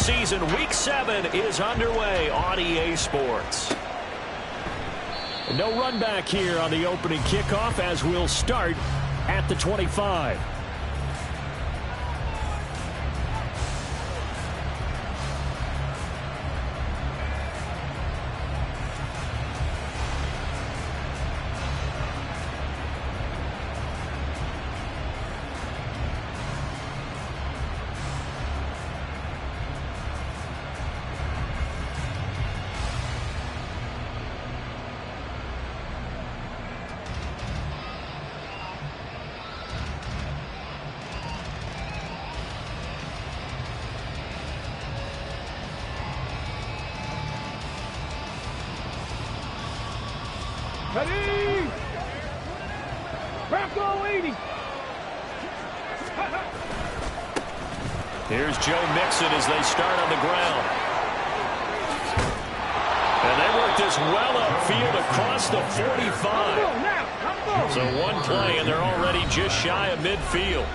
season, Week 7 is underway on EA Sports. No run back here on the opening kickoff as we'll start at the 25. Ready! Bronco 80! Here's Joe Mixon as they start on the ground. And they work this well upfield across the 45. So one play, and they're already just shy of midfield.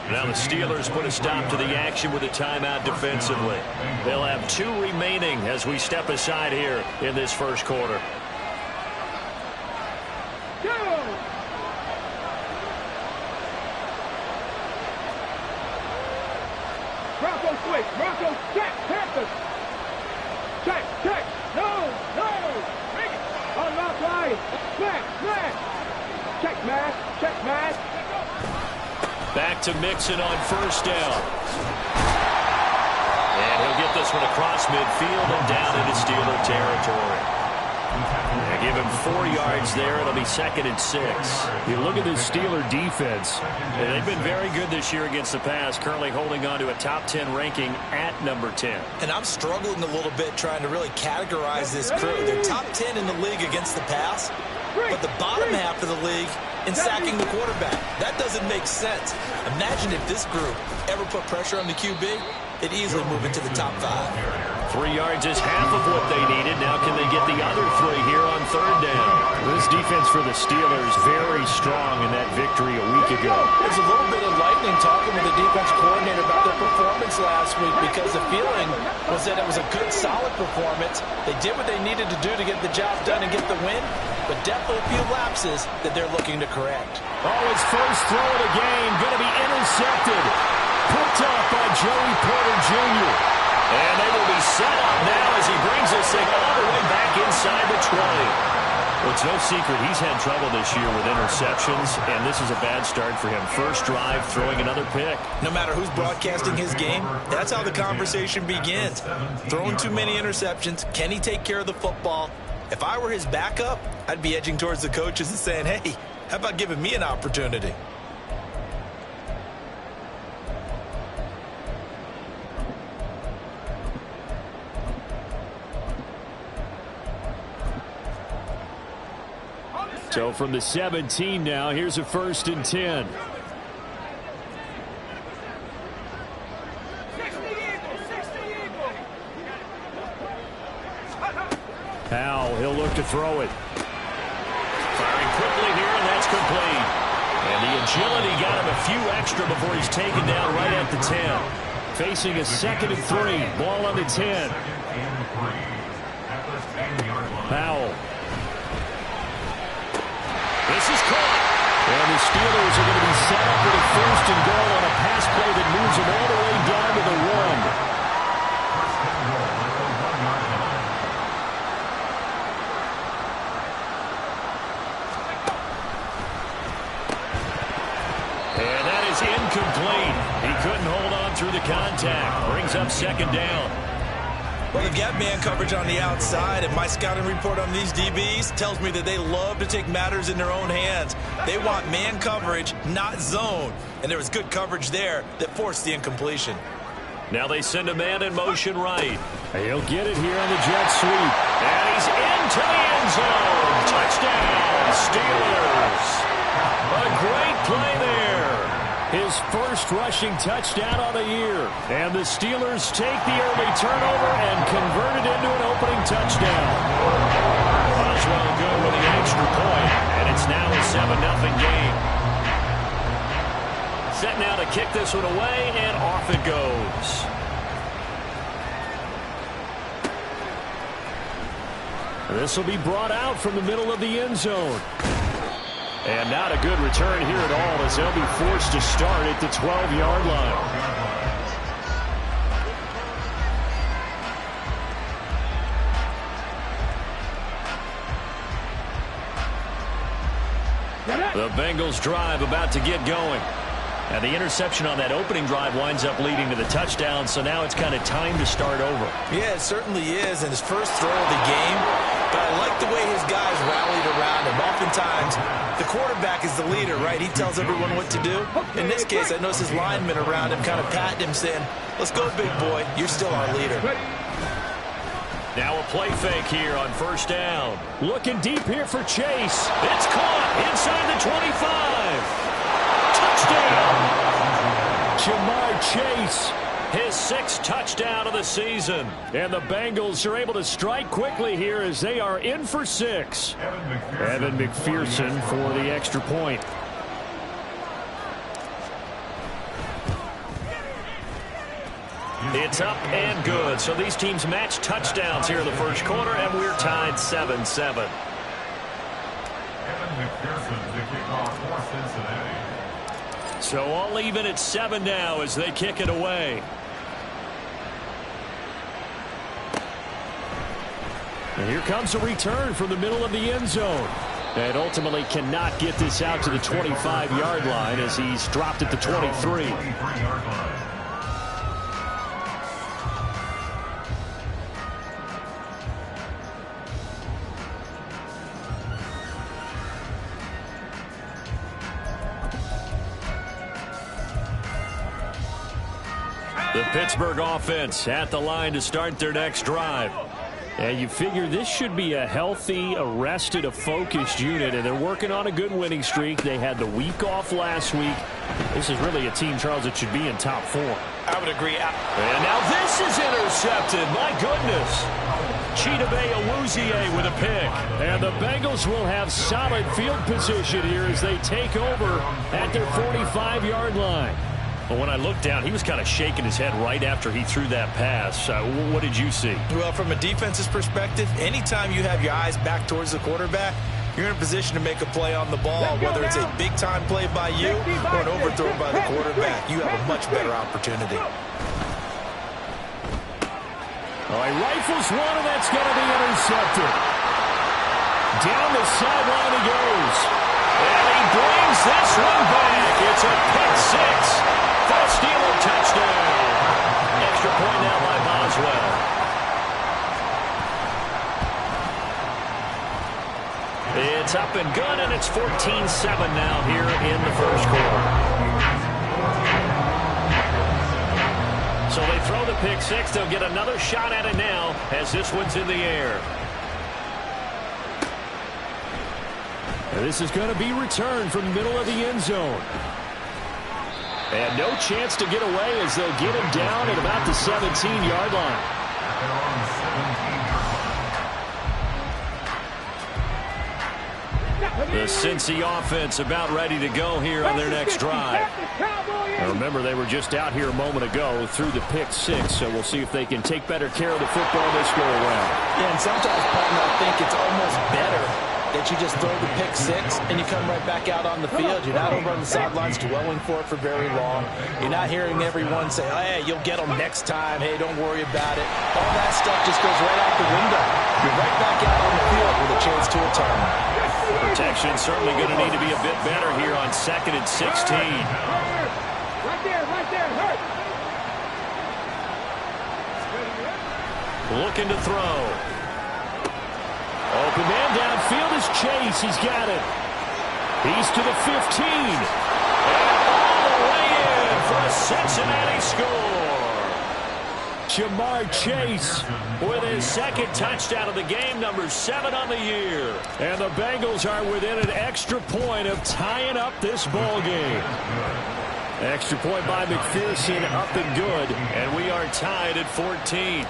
Now the Steelers put a stop to the action with a timeout defensively. They'll have 2 remaining as we step aside here in this first quarter. Bronco switch. Bronco check. Panthers. Check. No. Bring it. Unlock line. Smash. Check mash. Back to Mixon on first down. And he'll get this one across midfield and down into Steeler territory. They give him 4 yards there. It'll be 2nd and 6. You look at this Steeler defense. They've been very good this year against the pass, currently holding on to a top 10 ranking at number 10. And I'm struggling a little bit trying to really categorize this crew. They're top 10 in the league against the pass, but the bottom half of the league in sacking the quarterback. That doesn't make sense. Imagine if this group ever put pressure on the QB, they'd easily move into the top 5. 3 yards is half of what they needed. Now can they get the other 3 here on 3rd down? This defense for the Steelers very strong in that victory a week ago. There's a little bit of lightning talking with the defense coordinator about their performance last week because the feeling was that it was a good, solid performance. They did what they needed to do to get the job done and get the win, but definitely a few lapses that they're looking to correct. Oh, his first throw of the game going to be intercepted. Picked up by Joey Porter Jr. And they will be set up now as he brings this thing all the way back inside the 20. Well, it's no secret he's had trouble this year with interceptions, and this is a bad start for him. First drive, throwing another pick. No matter who's broadcasting his game, that's how the conversation begins. Throwing too many interceptions, can he take care of the football? If I were his backup, I'd be edging towards the coaches and saying, hey, how about giving me an opportunity? So from the 17 now, here's a 1st and 10. Powell, he'll look to throw it. Firing quickly here, and that's complete. And the agility got him a few extra before he's taken down right at the 10. Facing a 2nd and 3. Ball on the 10. Powell. This is caught. And the Steelers are going to be set up with a 1st and goal on a pass play that moves them all the way down to the 1. And that is incomplete. He couldn't hold on through the contact. Brings up 2nd down. Well, they've got man coverage on the outside, and my scouting report on these DBs tells me that they love to take matters in their own hands. They want man coverage, not zone. And there was good coverage there that forced the incompletion. Now they send a man in motion right. He'll get it here on the jet sweep. And he's into the end zone. Touchdown, Steelers. A great play there. His first rushing touchdown of the year. And the Steelers take the early turnover and convert it into an opening touchdown. Boswell good with the extra point, and it's now a 7-0 game. Set now to kick this one away, and off it goes. This will be brought out from the middle of the end zone. And not a good return here at all, as they'll be forced to start at the 12-yard line. The Bengals drive about to get going. And the interception on that opening drive winds up leading to the touchdown, so now it's kind of time to start over. Yeah, it certainly is, and his first throw of the game. But I like the way his guys rallied around him. Oftentimes, the quarterback is the leader, right? He tells everyone what to do. In this case, I noticed his linemen around him kind of patting him, saying, let's go, big boy. You're still our leader. Now a play fake here on first down. Looking deep here for Chase. It's caught inside the 25. Touchdown! Jamar Chase. His 6th touchdown of the season. And the Bengals are able to strike quickly here as they are in for 6. Evan McPherson for the extra point. It's up and good. So these teams match touchdowns here in the first quarter, and we're tied 7-7. So all even at 7 now as they kick it away. And here comes a return from the middle of the end zone. And ultimately cannot get this out to the 25-yard line as he's dropped at the 23. The Pittsburgh offense at the line to start their next drive. And you figure this should be a healthy, a focused unit, and they're working on a good winning streak. They had the week off last week. This is really a team, Charles, that should be in top 4. I would agree. And now this is intercepted. My goodness. Chidobe Awuzie with a pick. And the Bengals will have solid field position here as they take over at their 45-yard line. But when I looked down, he was kind of shaking his head right after he threw that pass. What did you see? Well, from a defense's perspective, anytime you have your eyes back towards the quarterback, you're in a position to make a play on the ball, whether it's a big-time play by you or an overthrow by the quarterback. You have a much better opportunity. Oh, he rifles one, and that's going to be intercepted. Down the sideline he goes. And he brings this one back. It's a pick 6 for a Steeler touchdown. Extra point now by Boswell. It's up and good, and it's 14-7 now here in the first quarter. So they throw the pick 6. They'll get another shot at it now as this one's in the air. And this is going to be returned from the middle of the end zone. And no chance to get away as they'll get him down at about the 17-yard line. The Cincy offense about ready to go here on their next drive. Now remember, they were just out here a moment ago through the pick 6, so we'll see if they can take better care of the football this go around. Yeah, and sometimes, partner, I think it's almost better that you just throw the pick 6 and you come right back out on the field. You're not over on the sidelines dwelling for it for very long. You're not hearing everyone say, oh, hey, you'll get them next time. Hey, don't worry about it. All that stuff just goes right out the window. You're right back out on the field with a chance to return. Protection certainly going to need to be a bit better here on 2nd and 16. Right there, hurt. Looking to throw. Open man downfield is Chase. He's got it. He's to the 15. And all the way in for a Cincinnati score. Jamar Chase with his 2nd touchdown of the game, number 7 on the year. And the Bengals are within an extra point of tying up this ball game. Extra point by McPherson, up and good. And we are tied at 14.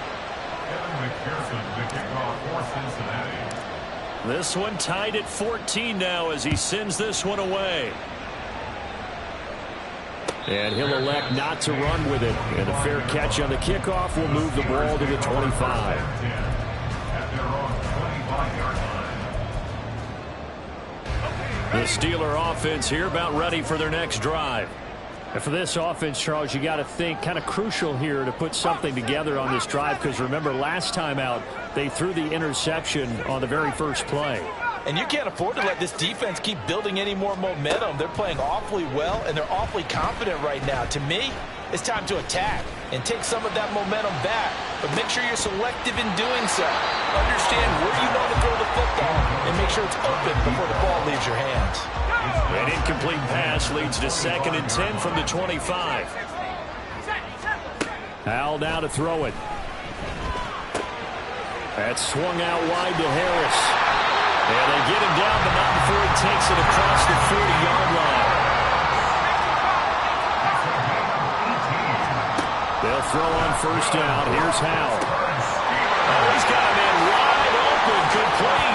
This one tied at 14 now as he sends this one away. And he'll elect not to run with it. And a fair catch on the kickoff will move the ball to the 25. The Steeler offense here about ready for their next drive. And for this offense, Charles, you got to think kind of crucial here to put something together on this drive, because remember last time out they threw the interception on the very first play. And you can't afford to let this defense keep building any more momentum. They're playing awfully well, and they're awfully confident right now. To me, it's time to attack and take some of that momentum back. But make sure you're selective in doing so. Understand where you want to throw the football and make sure it's open before the ball leaves your hands. An incomplete pass leads to 2nd and 10 from the 25. Howell now to throw it. That's swung out wide to Harris. And they get him down, but not before he takes it across the 40-yard line. They'll throw on first down. Here's Howell. Oh, he's got a man wide open, complete.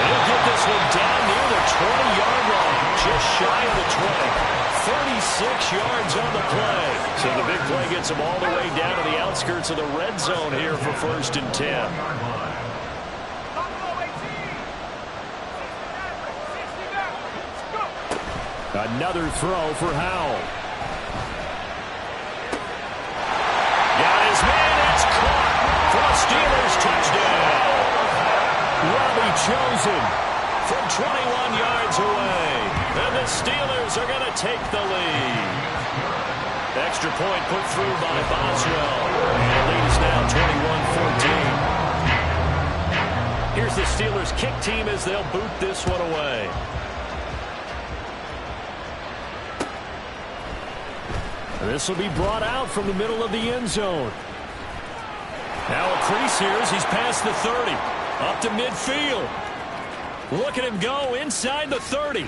He'll get this one down near the 20-yard line, just shy of the 20. 36 yards on the play. So the big play gets him all the way down to the outskirts of the red zone here for 1st and 10. Another throw for Howell. Got his man. It's caught for a Steelers touchdown. Robbie chosen from 21 yards away. And the Steelers are going to take the lead. Extra point put through by Boswell. And the lead is now 21-14. Here's the Steelers kick team as they'll boot this one away. This will be brought out from the middle of the end zone. Now a crease here as he's past the 30. Up to midfield. Look at him go inside the 30. He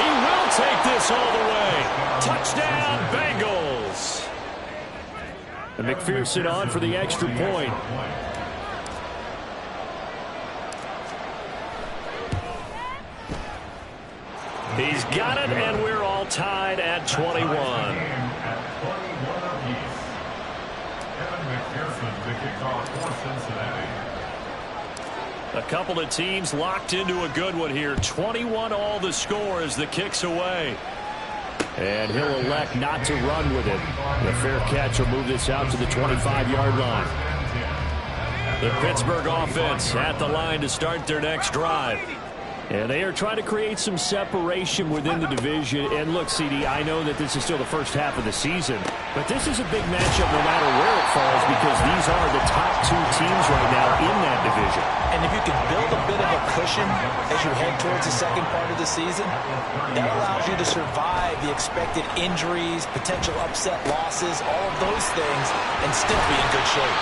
will take this all the way. Touchdown, Bengals. And McPherson on for the extra point. He's got it, and we're all tied at 21. A couple of teams locked into a good one here. 21 all the score as the kick's away. And he'll elect not to run with it. The fair catch will move this out to the 25-yard line. The Pittsburgh offense at the line to start their next drive. And they are trying to create some separation within the division. And look, CD, I know that this is still the first half of the season, but this is a big matchup no matter where it falls, because these are the top two teams right now in that division. And if you can build a bit of a cushion as you head towards the second part of the season, that allows you to survive the expected injuries, potential upset losses, all of those things, and still be in good shape.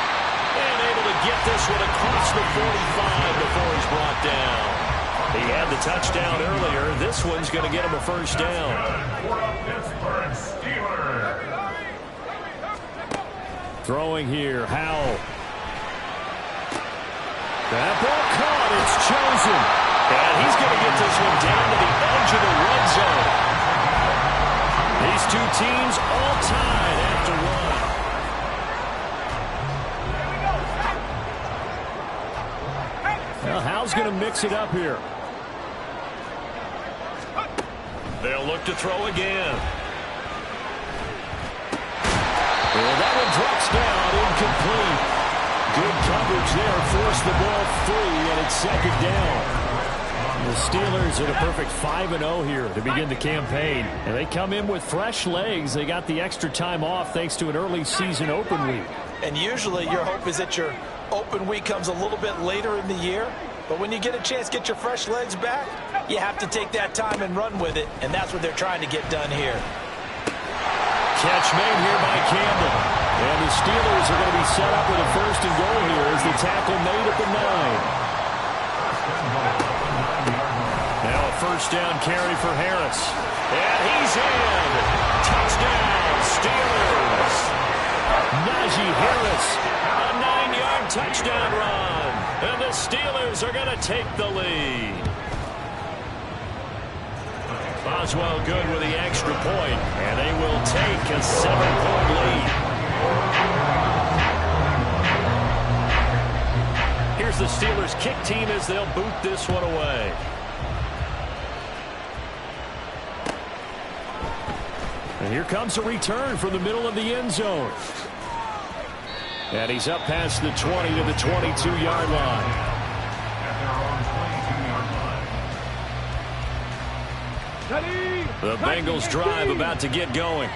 And able to get this one across the 45 before he's brought down. He had the touchdown earlier. This one's going to get him a first down. Throwing here, Howell. That ball caught. It's chosen. And he's going to get this one down to the edge of the red zone. These two teams all tied after one. Well, Howell's going to mix it up here. They'll look to throw again. Well, that one drops down, incomplete. Good coverage there, forced the ball free, and it's 2nd down. The Steelers are the perfect 5-0 here to begin the campaign. And they come in with fresh legs. They got the extra time off thanks to an early season open week. And usually your hope is that your open week comes a little bit later in the year. But when you get a chance to get your fresh legs back, you have to take that time and run with it. And that's what they're trying to get done here. Catch made here by Campbell. And the Steelers are going to be set up with a 1st and goal here as the tackle made at the 9. Now a 1st down carry for Harris. And he's in. Touchdown, Steelers. Najee Harris, a 9-yard touchdown run. And the Steelers are going to take the lead. Boswell good with the extra point, and they will take a 7-point lead. team as they'll boot this one away. And here comes a return from the middle of the end zone. And he's up past the 20 to the 22-yard line. The Bengals drive about to get going.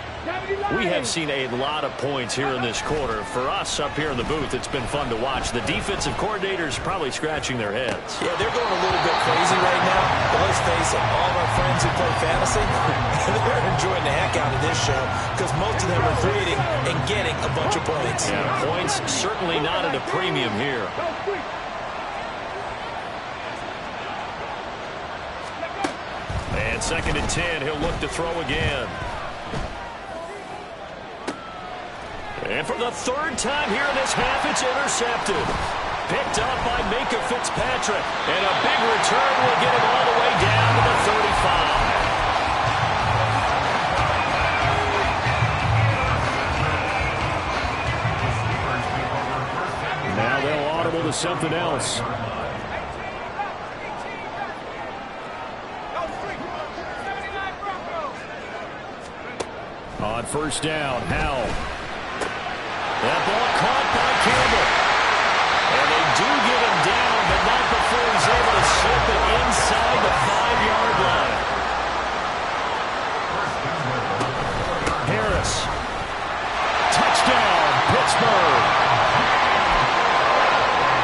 We have seen a lot of points here in this quarter. For us up here in the booth, it's been fun to watch. The defensive coordinators probably scratching their heads. Yeah, they're going a little bit crazy right now. But let's face it, all of our friends who play fantasy, they're enjoying the heck out of this show because most of them are creating and getting a bunch of points. Yeah, points certainly not at a premium here. And 2nd and 10, he'll look to throw again. And for the 3rd time here in this half, it's intercepted. Picked up by Minka Fitzpatrick. And a big return will get him all the way down to the 35. Now they'll audible to something else. On 1st down, Howell. That ball caught by Campbell. And they do get him down, but not before he's able to slip it inside the 5-yard line. Harris. Touchdown, Pittsburgh.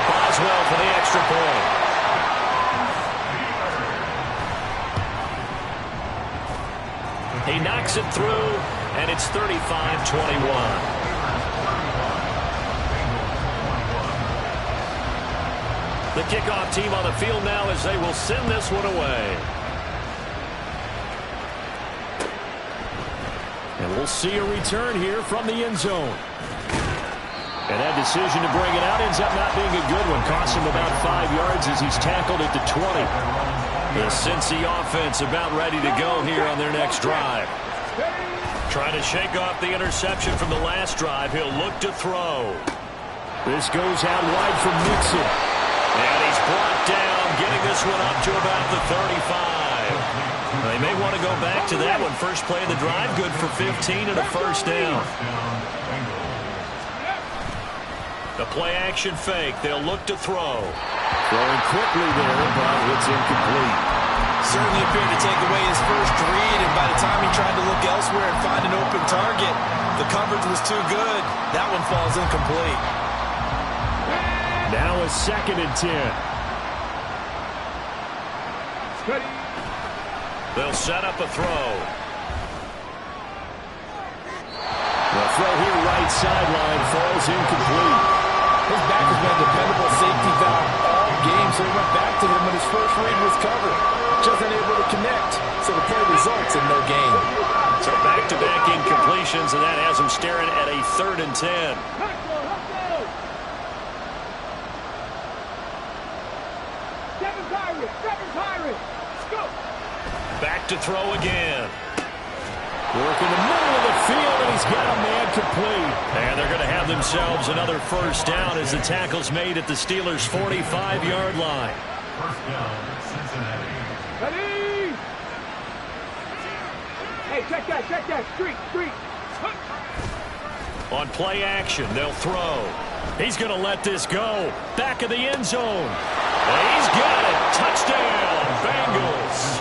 Boswell for the extra point. He knocks it through, and it's 35-21. The kickoff team on the field now as they will send this one away. And we'll see a return here from the end zone. And that decision to bring it out ends up not being a good one. Costs him about 5 yards as he's tackled at the 20. The Cincy offense about ready to go here on their next drive. Trying to shake off the interception from the last drive. He'll look to throw. This goes out wide from Nixon. And he's brought down, getting this one up to about the 35. They may want to go back to that one. First play of the drive, good for 15 and a 1st down. The play-action fake. They'll look to throw. Throwing quickly there, but it's incomplete. Certainly appeared to take away his first read, and by the time he tried to look elsewhere and find an open target, the coverage was too good. That one falls incomplete. Now a 2nd and 10. They'll set up a throw. The throw here right sideline falls incomplete. His back has been a dependable safety valve all game, so he went back to him when his first read was covered. Just unable to connect, so the play results in no gain. So back-to-back incompletions, and that has him staring at a 3rd and 10. Back to throw again. Work in the middle of the field, and he's got a man complete. And they're going to have themselves another 1st down as the tackle's made at the Steelers' 45-yard line. 1st down, Cincinnati. Ready? Hey, check that. Street. On play action, they'll throw. He's going to let this go. Back of the end zone. And he's got it. Touchdown, Bengals.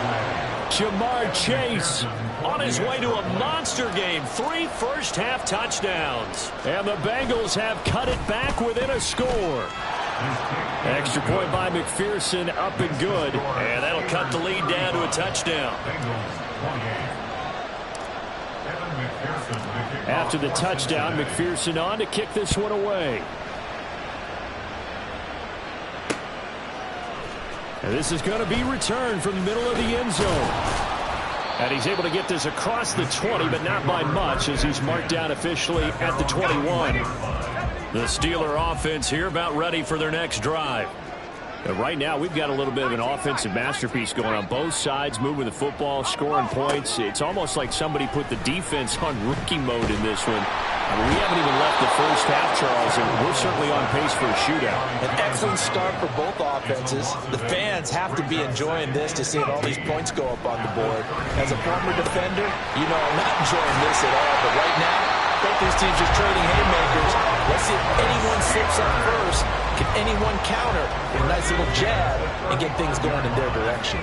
Jamar Chase on his way to a monster game. 3 first-half touchdowns. And the Bengals have cut it back within a score. Extra point by McPherson, up and good. And that'll cut the lead down to a touchdown. After the touchdown, McPherson on to kick this one away. And this is going to be returned from the middle of the end zone. And he's able to get this across the 20, but not by much, as he's marked down officially at the 21. The Steeler offense here about ready for their next drive. And right now, we've got a little bit of an offensive masterpiece going on both sides, moving the football, scoring points. It's almost like somebody put the defense on rookie mode in this one. We haven't even left the first half, Charles, and we're certainly on pace for a shootout. An excellent start for both offenses. The fans have to be enjoying this to see all these points go up on the board. As a former defender, you know I'm not enjoying this at all. But right now, both these teams are trading haymakers. Let's see if anyone slips up first. Can anyone counter with a nice little jab and get things going in their direction?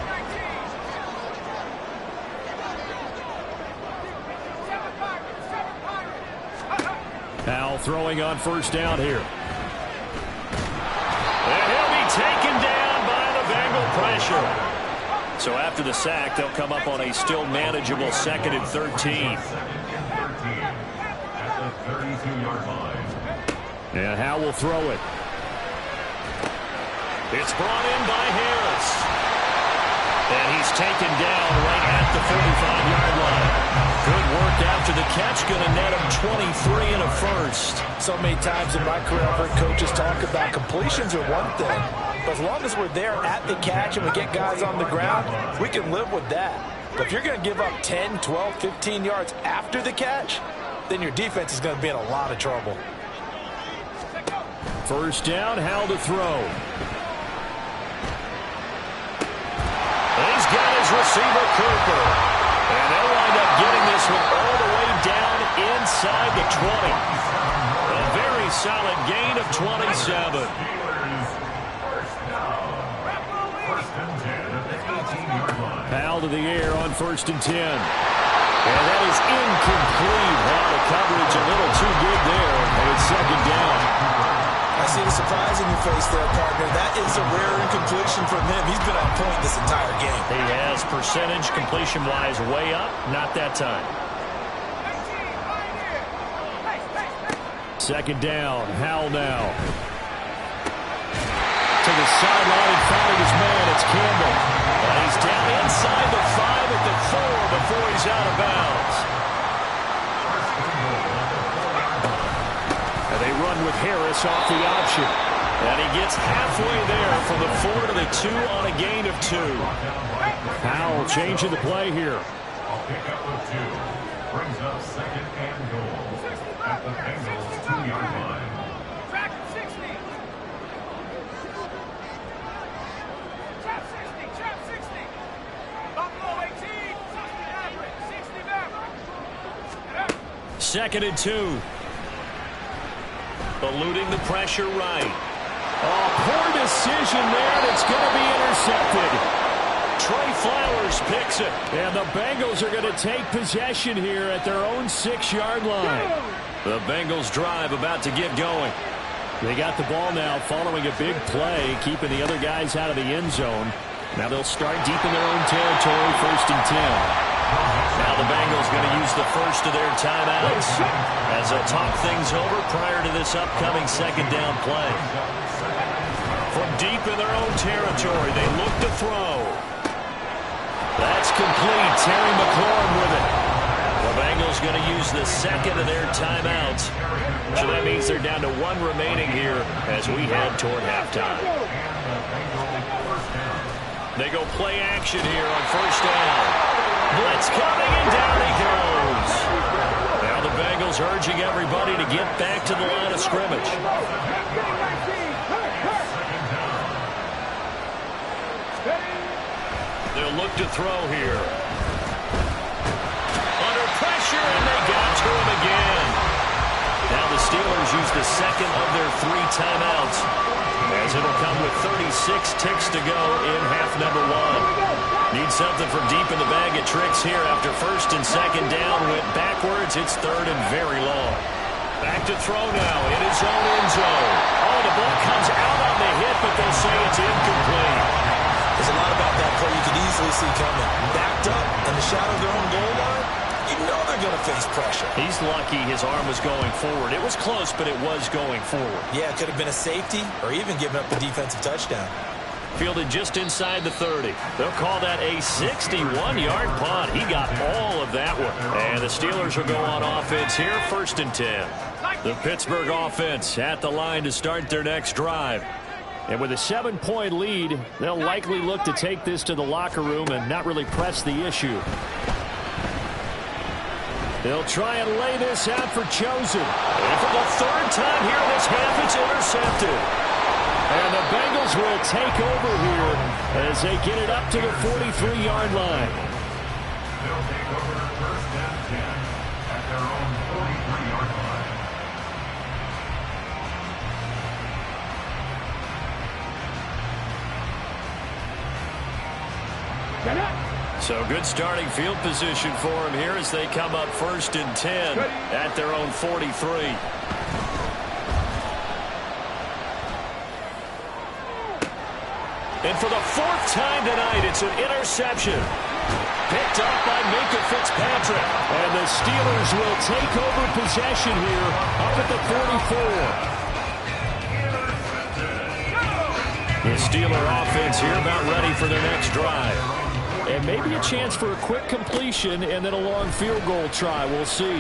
Now throwing on first down here. And he'll be taken down by the Bengal pressure. So after the sack, they'll come up on a still manageable 2nd and 13. And Howe will throw it. It's brought in by Harris. And he's taken down right at the 45-yard line. Good work after the catch. Going to net him 23 and a first. So many times in my career, I've heard coaches talk about completions are one thing. But as long as we're there at the catch and we get guys on the ground, we can live with that. But if you're going to give up 10, 12, 15 yards after the catch, then your defense is going to be in a lot of trouble. First down, Howe to throw. He's got his receiver, Cooper. And they'll wind up getting this one all the way down inside the 20. A very solid gain of 27. Howe to the air on 1st and 10. And that is incomplete. Wow, the coverage a little too good there. And it's 2nd down. I see the surprise in your face there, partner. That is a rare incompletion from him. He's been on point this entire game. He has percentage completion-wise way up. Not that time. 2nd down. Howe now. To the sideline and found his man. It's Campbell. And he's down inside the 5 at the 4 before he's out of bounds. And they run with Harris off the option. And he gets halfway there from the 4 to the 2 on a gain of 2. Howell changing the play here. Pick up with 2. Brings up 2nd and goal at the Bengals 2-yard line. Track 60. Trap 60. Trap 60. Buffalo 18. 60 average. 60 back. 2nd and 2. Eluding the pressure right. Oh, poor decision there, and it's going to be intercepted. Trey Flowers picks it. And the Bengals are going to take possession here at their own 6-yard line. The Bengals drive about to get going. They got the ball now following a big play, keeping the other guys out of the end zone. Now they'll start deep in their own territory, 1st and 10. Now the Bengals going to use the first of their timeouts as they'll talk things over prior to this upcoming 2nd down play. From deep in their own territory, they look to throw. That's complete. Terry McLaurin with it. The Bengals going to use the 2nd of their timeouts. So that means they're down to 1 remaining here as we head toward halftime. They go play action here on 1st down. Blitz coming, and down he goes. Now the Bengals urging everybody to get back to the line of scrimmage. They'll look to throw here. Under pressure, and they got to him again. Now the Steelers use the 2nd of their 3 timeouts, as it'll come with 36 ticks to go in half number 1. Need something from deep in the bag of tricks here after 1st and 2nd down. Went backwards. It's 3rd and very long. Back to throw now in his own end zone. Oh, the ball comes out on the hit, but they'll say it's incomplete. There's a lot about that play you could easily see coming. Backed up in the shadow of their own goal line, you know they're going to face pressure. He's lucky his arm was going forward. It was close, but it was going forward. Yeah, it could have been a safety or even giving up a defensive touchdown. Fielded just inside the 30. They'll call that a 61-yard punt. He got all of that one. And the Steelers will go on offense here, 1st and 10. The Pittsburgh offense at the line to start their next drive. And with a 7-point lead, they'll likely look to take this to the locker room and not really press the issue. They'll try and lay this out for Chosen. And for the third time here in this half, it's intercepted. And the Bengals will take over here as they get it up to the 43-yard line. They'll take over first and 10 at their own 43-yard line. So good starting field position for them here as they come up first and 10 at their own 43. And for the fourth time tonight, it's an interception. Picked up by Minka Fitzpatrick. And the Steelers will take over possession here up at the 44. The Steeler offense here about ready for their next drive. And maybe a chance for a quick completion and then a long field goal try. We'll see.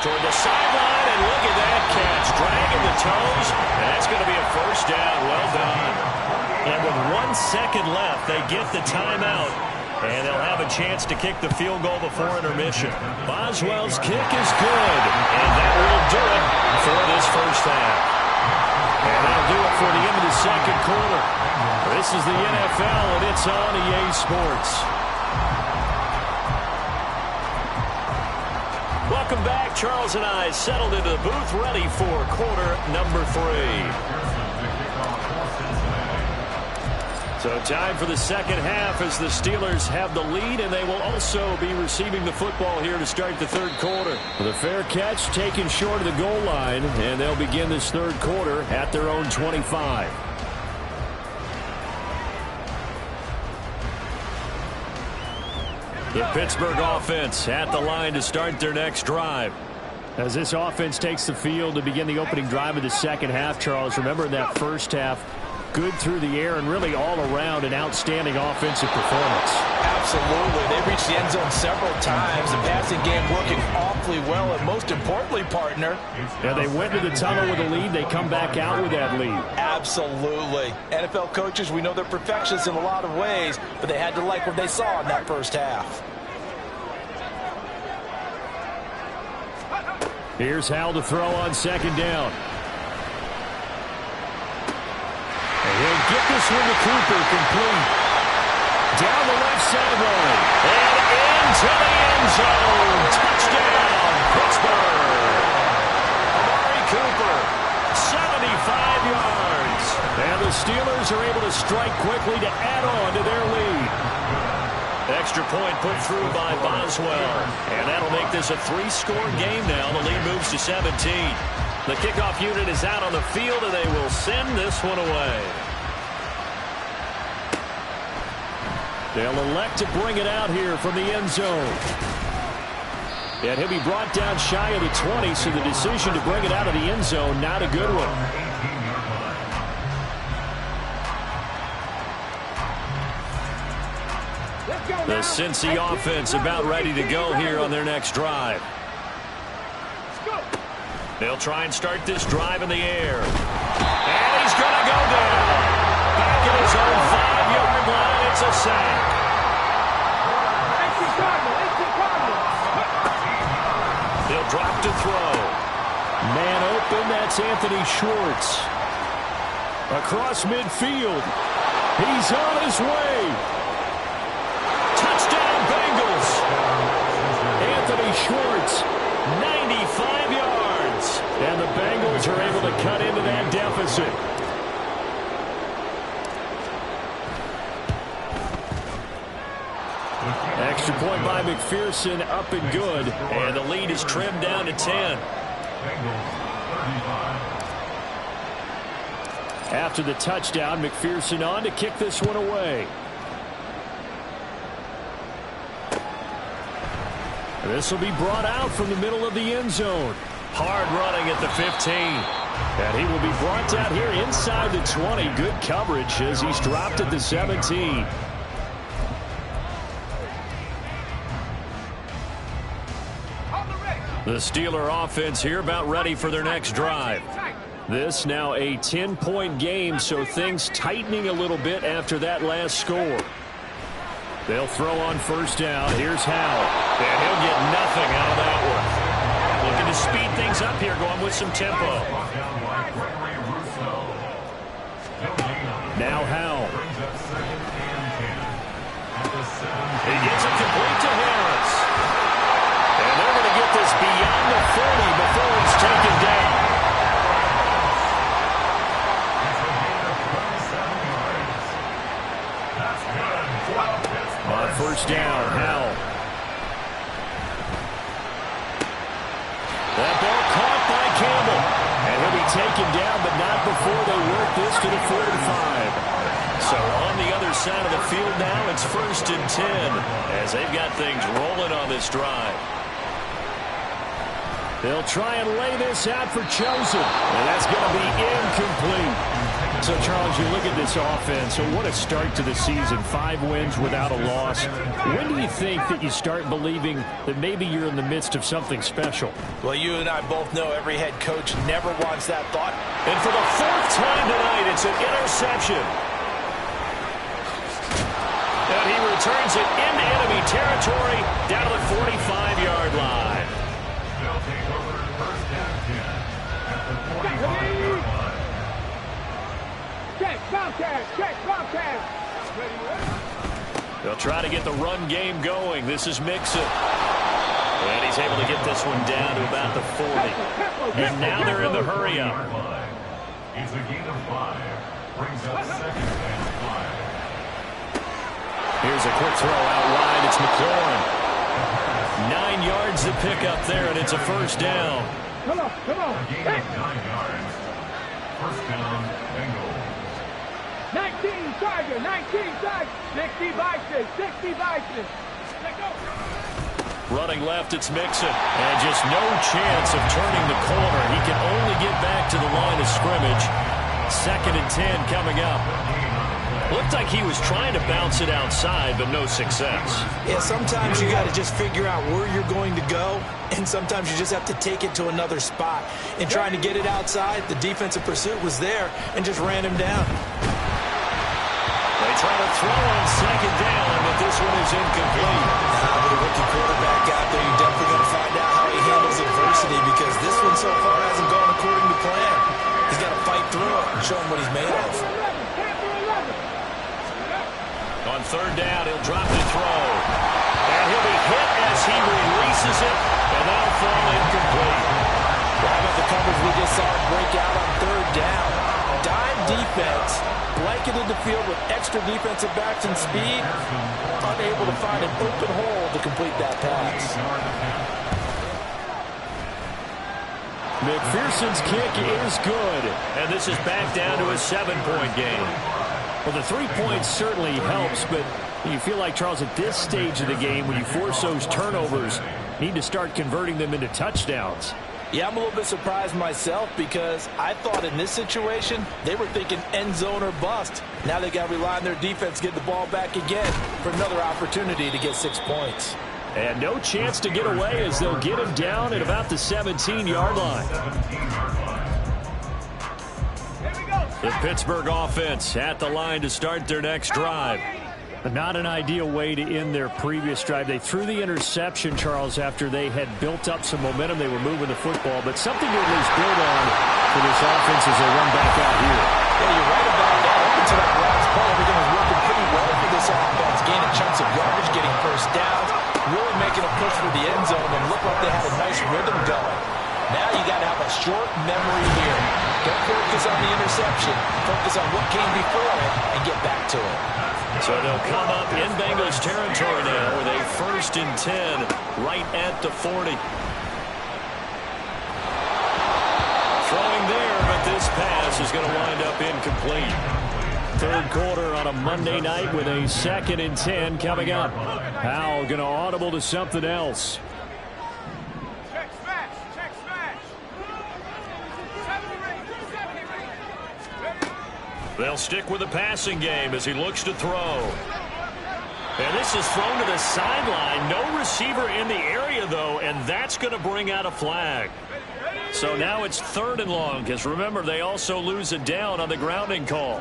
Toward the sideline, and look at that catch. Dragging the toes. That's going to be a first down. Well done. And with 1 second left, they get the timeout. And they'll have a chance to kick the field goal before intermission. Boswell's kick is good. And that will do it for this first half. And that'll do it for the end of the second quarter. This is the NFL, and it's on EA Sports. Welcome back. Charles and I settled into the booth, ready for quarter number 3. So time for the second half as the Steelers have the lead, and they will also be receiving the football here to start the third quarter. The fair catch taken short of the goal line, and they'll begin this third quarter at their own 25. The Pittsburgh offense at the line to start their next drive. As this offense takes the field to begin the opening drive of the second half, Charles, remember in that first half, good through the air and really all around an outstanding offensive performance. Absolutely. They reached the end zone several times. The passing game working awfully well, and most importantly, partner. Yeah, they went to the tunnel with a lead. They come back out with that lead. Absolutely. NFL coaches, we know they're perfectionists in a lot of ways, but they had to like what they saw in that first half. Here's Howell to throw on second down. And he'll get this one to Cooper, complete. Down the left sideline. And into the end zone. Touchdown, Pittsburgh. Amari Cooper, 75 yards. And the Steelers are able to strike quickly to add on to their lead. Extra point put through by Boswell. And that'll make this a 3-score game now. The lead moves to 17. The kickoff unit is out on the field, and they will send this one away. They'll elect to bring it out here from the end zone. And he'll be brought down shy of the 20, so the decision to bring it out of the end zone, not a good one. The Cincy offense about ready to go here on their next drive. They'll try and start this drive in the air. And he's going to go down. Back at his own 5-yard line, it's a sack. He'll drop to throw. Man open, that's Anthony Schwartz. Across midfield. He's on his way. Touchdown, Bengals. Anthony Schwartz, 95 yards. And the Bengals are able to cut into that deficit. Extra point by McPherson, up and good. And the lead is trimmed down to 10. After the touchdown, McPherson on to kick this one away. This will be brought out from the middle of the end zone. Hard running at the 15. And he will be brought out here inside the 20. Good coverage as he's dropped at the 17. The Steeler offense here about ready for their next drive. This now a 10-point game, so things tightening a little bit after that last score. They'll throw on first down. Here's Howell. And he'll get nothing out of that one. Looking to speed things up here, going with some tempo. Now Howell. He gets it complete to Harris. And they're going to get this beyond the 40 before it's taken down. On first down, Howell. That ball caught by Campbell. And he'll be taken down, but not before they work this to the 45. So on the other side of the field now, it's 1st and 10 as they've got things rolling on this drive. They'll try and lay this out for Chosen, and that's going to be incomplete. So, Charles, you look at this offense, so what a start to the season. 5 wins without a loss. When do you think that you start believing that maybe you're in the midst of something special? Well, you and I both know every head coach never wants that thought. And for the 4th time tonight, it's an interception. And he returns it into enemy territory down to the 45-yard line. They'll take over 1st and 10 at the 45-yard line. Check, Bobcat. They'll try to get the run game going. This is Mixon. And he's able to get this one down to about the 40. And now they're in the hurry-up. It's a gain of 5. Brings up 2nd and 5. Here's a quick throw out wide. It's McLaurin. 9 yards to pick up there, and it's a 1st down. Come on. A gain of 9 yards. 1st down, Bengals. 19 Tiger. 60 Bison. Let go. Running left, it's Mixon. And just no chance of turning the corner. He can only get back to the line of scrimmage. 2nd and 10 coming up. Looked like he was trying to bounce it outside, but no success. Yeah, sometimes you got to just figure out where you're going to go, and sometimes you just have to take it to another spot. In trying to get it outside, the defensive pursuit was there and just ran him down. They try to throw on 2nd down, but this one is incomplete. With a rookie quarterback out there, you're definitely going to find out how he handles adversity, because this one so far hasn't gone according to plan. He's got to fight through it and show him what he's made of. On 3rd down, he'll drop the throw. And he'll be hit as he releases it, and that'll fall incomplete. How about the coverage we just saw break out on 3rd down? Dime defense, blanketed the field with extra defensive backs and speed, unable to find an open hole to complete that pass. McPherson's kick is good, and this is back down to a 7-point game. Well, the 3 points certainly helps, but you feel like, Charles, at this stage of the game, when you force those turnovers, you need to start converting them into touchdowns. Yeah, I'm a little bit surprised myself, because I thought in this situation, they were thinking end zone or bust. Now they got to rely on their defense to get the ball back again for another opportunity to get 6 points. And no chance to get away as they'll get him down at about the 17-yard line. The Pittsburgh offense at the line to start their next drive. Not an ideal way to end their previous drive. They threw the interception, Charles, after they had built up some momentum. They were moving the football, but something to at least build on for this offense as they run back out here. Yeah, you're right about that. Up until that last play, everything was working pretty well for this offense. Gaining chunks of yardage, getting 1st downs, really making a push for the end zone, and looked like they had a nice rhythm going. Now you got to have a short memory here. Don't focus on the interception. Focus on what came before it and get back to it. So they'll come up in Bengals territory now with a 1st and 10 right at the 40. Throwing there, but this pass is going to wind up incomplete. 3rd quarter on a Monday night with a 2nd and 10 coming up. Howell going to audible to something else. They'll stick with the passing game as he looks to throw. And this is thrown to the sideline. No receiver in the area, though, and that's going to bring out a flag. So now it's 3rd and long, because remember, they also lose a down on the grounding call.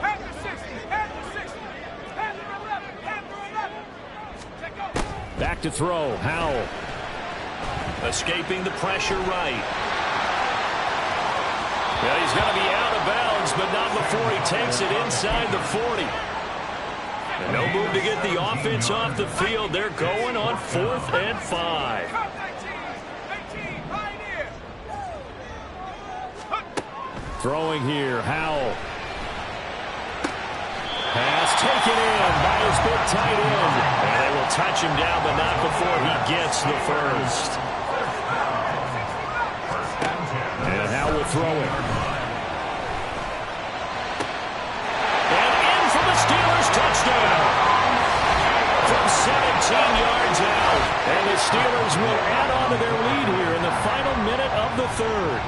Back to throw, Howell. Escaping the pressure right. Well, he's going to be out of bounds, but not before he takes it inside the 40. And no move to get the offense off the field. They're going on 4th and 5. Throwing here, Howell. Pass taken in by his big tight end. And they will touch him down, but not before he gets the first. And Howell throwing. And in for the Steelers touchdown. From 17 yards out. And the Steelers will add on to their lead here in the final minute of the 3rd.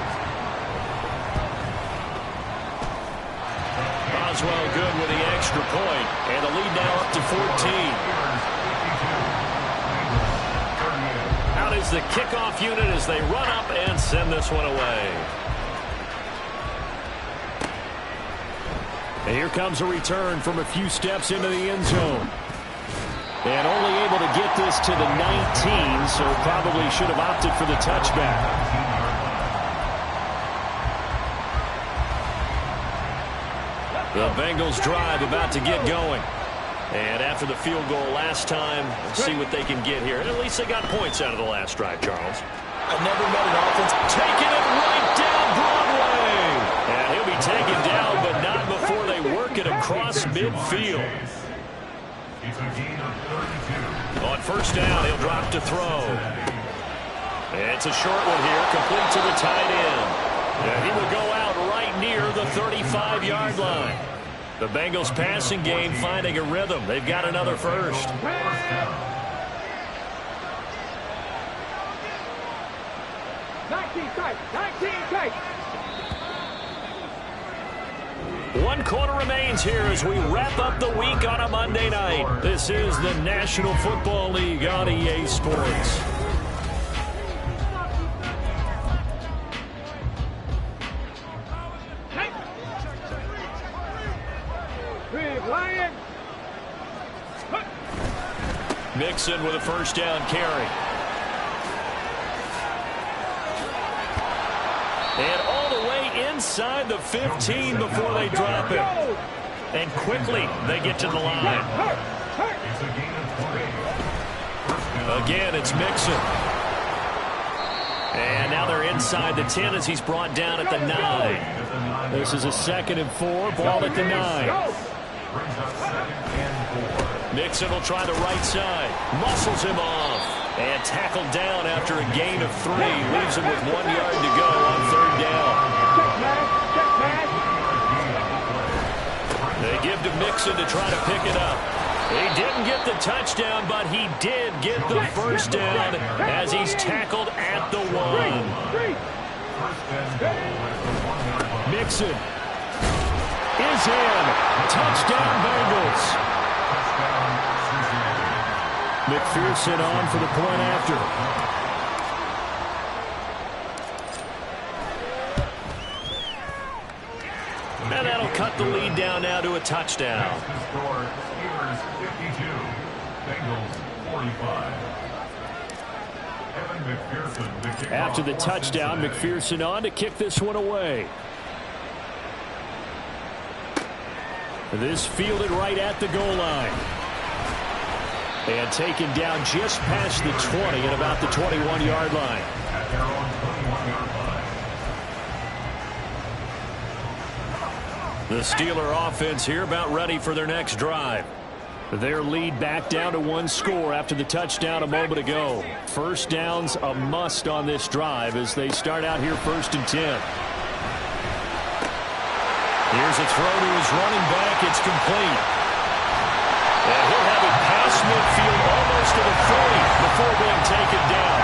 Boswell good with the extra point, and the lead now up to 14. Out is the kickoff unit as they run up and send this one away. And here comes a return from a few steps into the end zone. And only able to get this to the 19, so probably should have opted for the touchback. The Bengals drive about to get going. And after the field goal last time, let's see what they can get here. At least they got points out of the last drive, Charles. I've never met an offense taking it right down Broadway. And he'll be taken down, but not before they work it across midfield. It's a gain of 32. On first down, he'll drop to throw. It's a short one here, complete to the tight end. And he will go out right near the 35-yard line. The Bengals passing game finding a rhythm. They've got another first. 19 tight, 19 tight. 1 quarter remains here as we wrap up the week on a Monday night. This is the National Football League on EA Sports. Mixon with a first down carry. And all the way inside the 15 before they drop it. And quickly they get to the line. Again, it's Mixon. And now they're inside the 10 as he's brought down at the 9. This is a 2nd and 4, ball at the 9. Mixon will try the right side. Muscles him off. And tackled down after a gain of 3. Leaves him with 1 yard to go on 3rd down. They give to Mixon to try to pick it up. He didn't get the touchdown, but he did get the first down as he's tackled at the 1. Mixon is in. Touchdown Bengals. McPherson on for the point after. And that'll cut the lead down now to a touchdown. Steelers 52, Bengals 45. Evan McPherson. After the touchdown, McPherson on to kick this one away. This fielded right at the goal line. And taken down just past the 20 at about the 21-yard line. At their own 21-yard line. The Steeler offense here about ready for their next drive. Their lead back down to 1 score after the touchdown a moment ago. First down's a must on this drive as they start out here 1st and 10. Here's a throw to his running back. It's complete. And he'll have it past midfield almost to the 40 before being taken down.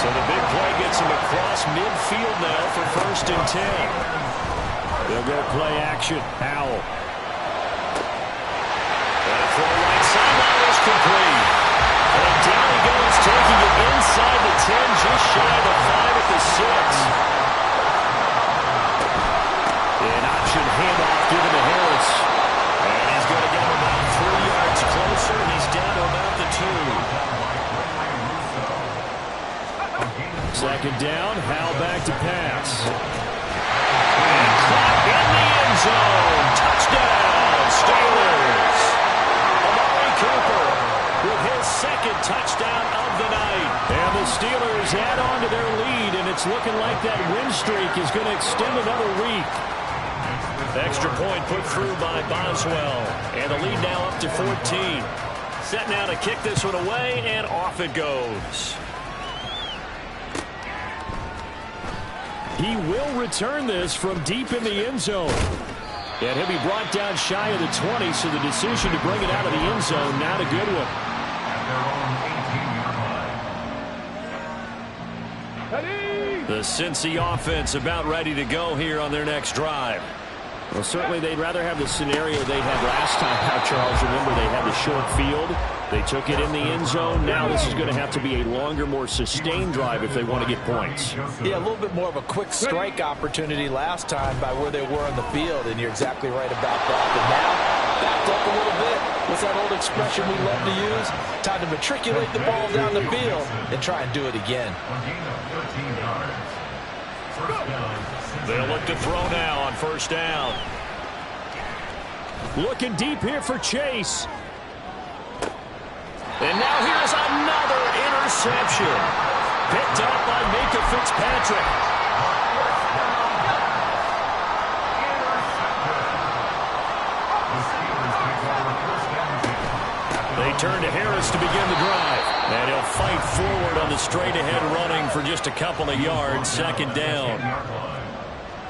So the big play gets him across midfield now for 1st and 10. They'll go play action. Howell. And a throw right sideline is complete. And down he goes, taking it inside the 10, just shy of the 5 at the 6. An option handoff given to Harris. And he's going to get him about 3 yards closer. He's down to about the 2. Howell back to pass. And caught in the end zone. Touchdown, Steelers. Amari Cooper with his second touchdown of the night. And the Steelers add on to their lead, and it's looking like that win streak is going to extend another week. Extra point put through by Boswell. And the lead now up to 14. Set now to kick this one away, and off it goes. He will return this from deep in the end zone. And he'll be brought down shy of the 20, so the decision to bring it out of the end zone, not a good one. The Cincy offense about ready to go here on their next drive. Well, certainly they'd rather have the scenario they had last time out, Charles. Remember, they had the short field. They took it in the end zone. Now this is going to have to be a longer, more sustained drive if they want to get points. Yeah, a little bit more of a quick strike opportunity last time by where they were on the field, and you're exactly right about that. But now, backed up a little bit. What's that old expression we love to use? Time to matriculate the ball down the field and try and do it again. They'll look to throw now on first down. Looking deep here for Chase. And now here's another interception. Picked up by Minka Fitzpatrick. They turn to Harris to begin the drive. And he'll fight forward on the straight-ahead running for just a couple of yards. Second down.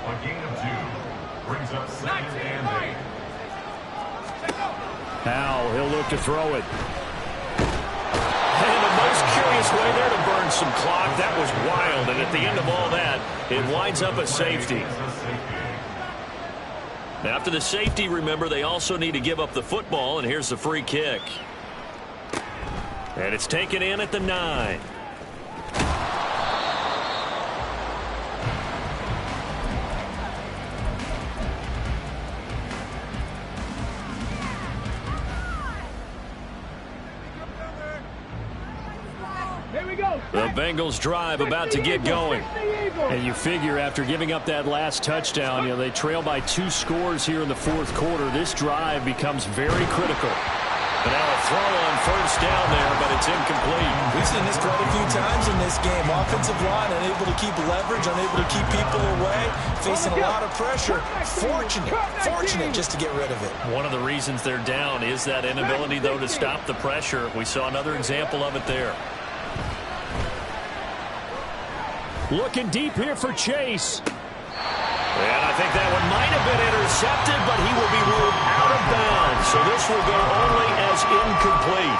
A gain of 2 brings up second and 8. Howell, he'll look to throw it. And the most curious way there to burn some clock. That was wild. And at the end of all that, it winds up a safety. Now, after the safety, remember, they also need to give up the football. And here's the free kick. And it's taken in at the 9. The Bengals drive about to get going. And you figure after giving up that last touchdown, they trail by 2 scores here in the fourth quarter. This drive becomes very critical. But now a throw on first down there, but it's incomplete. We've seen this quite a few times in this game. Offensive line unable to keep leverage, unable to keep people away, facing a lot of pressure. Fortunate just to get rid of it. One of the reasons they're down is that inability, though, to stop the pressure. We saw another example of it there. Looking deep here for Chase. And I think that one might have been intercepted, but he will be ruled out of bounds. So this will go only as incomplete.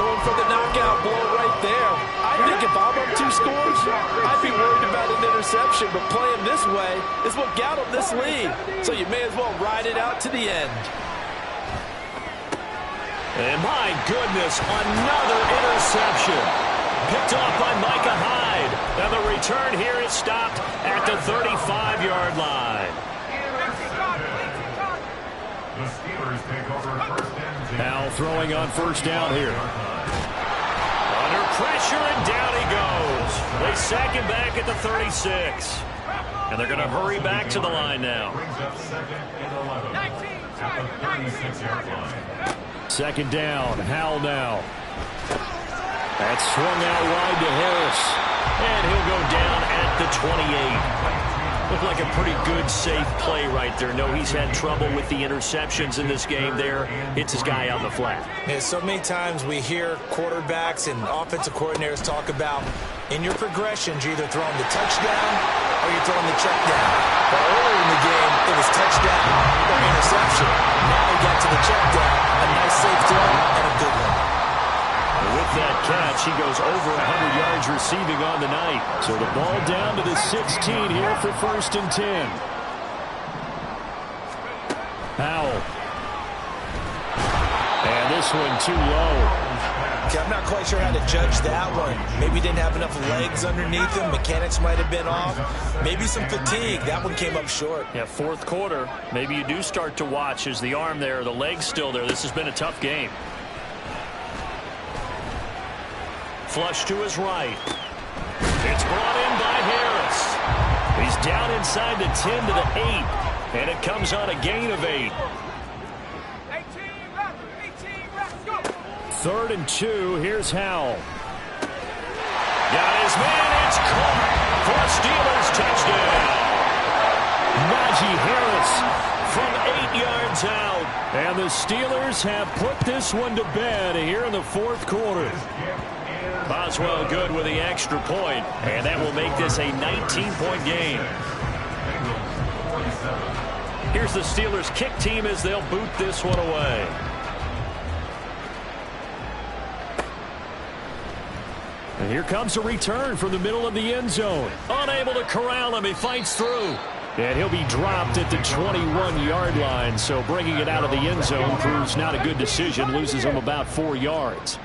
Going for the knockout blow right there. I think if I'm up 2 scores, I'd be worried about an interception. But playing this way is what got them this lead. So you may as well ride it out to the end. And my goodness, another interception. Picked off by Micah Hyde. And the return here is stopped at the 35-yard line. The Steelers take over first and 10. Now throwing on first down here. Under pressure, and down he goes. They sack him back at the 36. And they're going to hurry back to the line now. Brings up second and 11 at the 36-yard line. Second down. Howell now. That's swung out wide to Harris. And he'll go down at the 28. Looked like a pretty good, safe play right there. No, he's had trouble with the interceptions in this game there. Hits his guy out in the flat. Yeah, so many times we hear quarterbacks and offensive coordinators talk about in your progressions, you're either throwing the touchdown or you're throwing the check down. But earlier in the game, it was touchdown or interception. Now he got to the check down. A nice safe throw and a good one. With that catch, he goes over 100 yards receiving on the night. So the ball down to the 16 here for first and 10. Howell. And this one too low. Okay, I'm not quite sure how to judge that one. Maybe he didn't have enough legs underneath him. Mechanics might have been off. Maybe some fatigue. That one came up short. Yeah, fourth quarter. Maybe you do start to watch. Is the arm there, the leg's still there? This has been a tough game. Flush to his right. It's brought in by Harris. inside the 10 to the 8. And it comes on a gain of 8. 3rd and 2. Here's Howell. Got his man. It's caught for a Steelers touchdown. Najee Harris from 8 yards out. And the Steelers have put this one to bed here in the 4th quarter. Boswell good with the extra point. And that will make this a 19-point game. Here's the Steelers kick team as they'll boot this one away. And here comes a return from the middle of the end zone. Unable to corral him. He fights through. And he'll be dropped at the 21-yard line. So bringing it out of the end zone proves not a good decision. Loses him about 4 yards.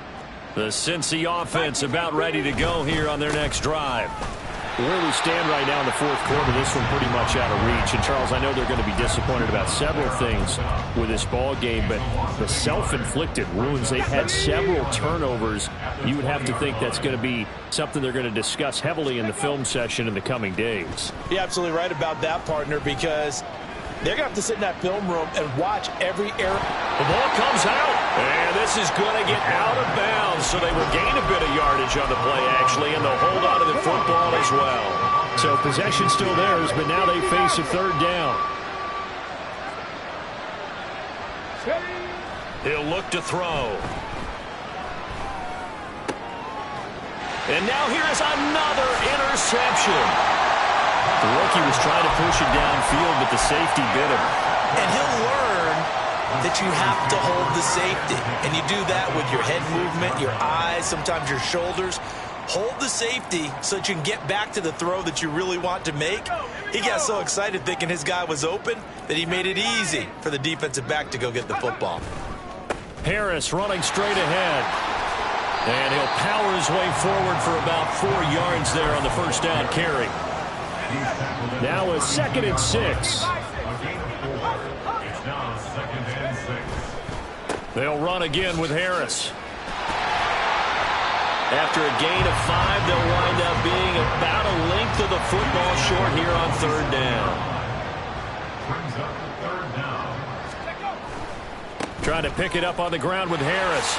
The Cincy offense about ready to go here on their next drive. Where we stand right now in the 4th quarter, this one pretty much out of reach. And, Charles, I know they're going to be disappointed about several things with this ball game, but the self-inflicted wounds, they've had several turnovers. You would have to think that's going to be something they're going to discuss heavily in the film session in the coming days. You're absolutely right about that, partner, because they're going to have to sit in that film room and watch every error. The ball comes out, and this is going to get out of bounds, so they will gain a bit of yardage on the play, actually, and they'll hold on to the football as well. So possession still theirs, but now they face a 3rd down. He'll look to throw. And now here is another interception. The rookie was trying to push it downfield, but the safety bit him. And he'll learn that you have to hold the safety. And you do that with your head movement, your eyes, sometimes your shoulders. Hold the safety so that you can get back to the throw that you really want to make. He got so excited thinking his guy was open that he made it easy for the defensive back to go get the football. Harris running straight ahead. And he'll power his way forward for about 4 yards there on the first down carry. Now a 2nd and 6. They'll run again with Harris. After a gain of 5, they'll wind up being about a length of the football short here on 3rd down. Trying to pick it up on the ground with Harris.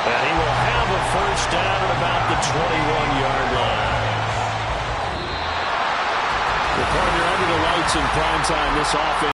And he will have a first down at about the 21-yard line. The partner under the lights in prime time, this offense.